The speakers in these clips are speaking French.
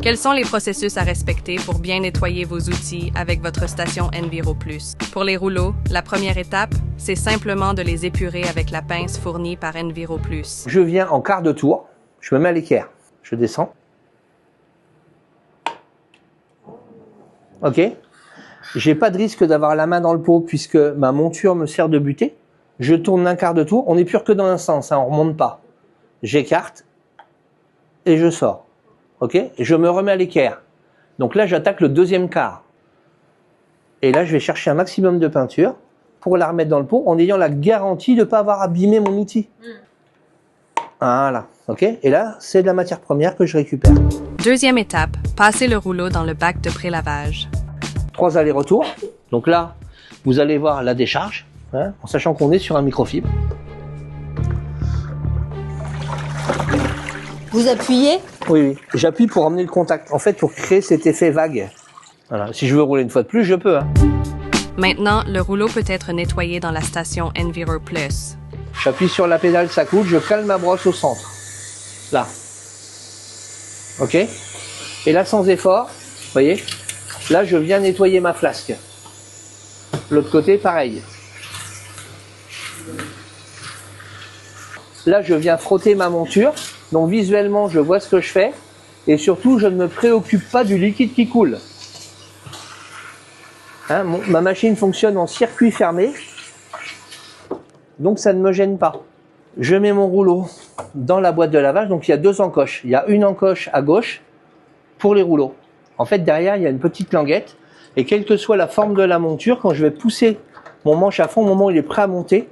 Quels sont les processus à respecter pour bien nettoyer vos outils avec votre station Enviro+? Pour les rouleaux, la première étape, c'est simplement de les épurer avec la pince fournie par Enviro+. Je viens en quart de tour, je me mets à l'équerre, je descends. Ok. J'ai pas de risque d'avoir la main dans le pot puisque ma monture me sert de butée. Je tourne d'un quart de tour, on n'épure que dans un sens, hein, on remonte pas. J'écarte et je sors. Ok, et je me remets à l'équerre. Donc là, j'attaque le deuxième quart. Et là, je vais chercher un maximum de peinture pour la remettre dans le pot en ayant la garantie de ne pas avoir abîmé mon outil. Voilà, ok. Et là, c'est de la matière première que je récupère. Deuxième étape, passez le rouleau dans le bac de prélavage. 3 allers-retours. Donc là, vous allez voir la décharge, hein, en sachant qu'on est sur un microfibre. Vous appuyez? Oui. J'appuie pour emmener le contact. En fait, pour créer cet effet vague. Voilà. Si je veux rouler une fois de plus, je peux. Hein. Maintenant, le rouleau peut être nettoyé dans la station Enviro+. J'appuie sur la pédale, ça coule. Je cale ma brosse au centre. Là. Ok. Et là, sans effort, vous voyez, là, je viens nettoyer ma flasque. L'autre côté, pareil. Là, je viens frotter ma monture. Donc visuellement, je vois ce que je fais. Et surtout, je ne me préoccupe pas du liquide qui coule. Hein, ma machine fonctionne en circuit fermé. Donc ça ne me gêne pas. Je mets mon rouleau dans la boîte de lavage. Donc il y a 2 encoches. Il y a une encoche à gauche pour les rouleaux. En fait, derrière, il y a une petite languette. Et quelle que soit la forme de la monture, quand je vais pousser mon manche à fond, au moment où il est prêt à monter,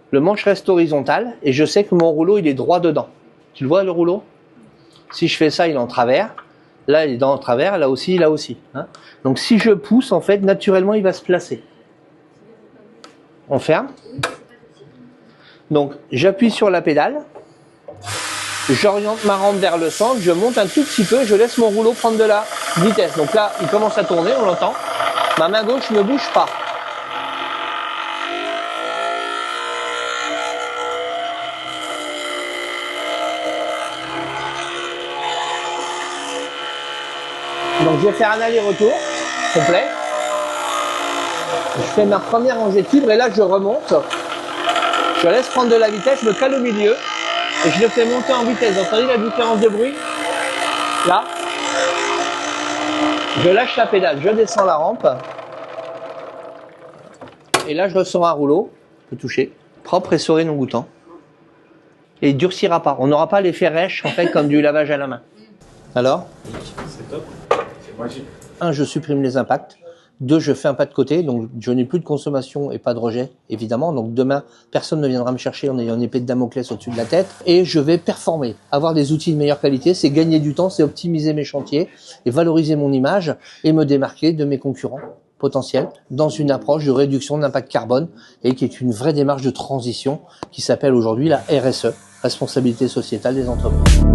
le manche reste horizontal. Et je sais que mon rouleau, il est droit dedans. Tu le vois, le rouleau? Si je fais ça, il est en travers. Là, il est dans le travers. Là aussi, là aussi. Hein, donc, si je pousse, en fait, naturellement, il va se placer. On ferme. Donc, j'appuie sur la pédale. J'oriente ma rampe vers le centre. Je monte un tout petit peu. Je laisse mon rouleau prendre de la vitesse. Donc là, il commence à tourner. On l'entend. Ma main gauche ne bouge pas. Donc je vais faire un aller-retour complet. Je fais ma première rangée de fibres et là je remonte. Je laisse prendre de la vitesse, je me cale au milieu et je le fais monter en vitesse. Vous entendez la différence de bruit? Là. Je lâche la pédale, je descends la rampe. Et là je ressors un rouleau, je peux toucher, propre et souris non goûtant. Et il durcira pas. On n'aura pas l'effet rêche en fait comme du lavage à la main. Alors? C'est top. 1, je supprime les impacts. 2, je fais un pas de côté, donc je n'ai plus de consommation et pas de rejet, évidemment. Donc demain, personne ne viendra me chercher en ayant une épée de Damoclès au-dessus de la tête. Et je vais performer. Avoir des outils de meilleure qualité, c'est gagner du temps, c'est optimiser mes chantiers et valoriser mon image et me démarquer de mes concurrents potentiels dans une approche de réduction de l'impact carbone et qui est une vraie démarche de transition qui s'appelle aujourd'hui la RSE, responsabilité sociétale des entreprises.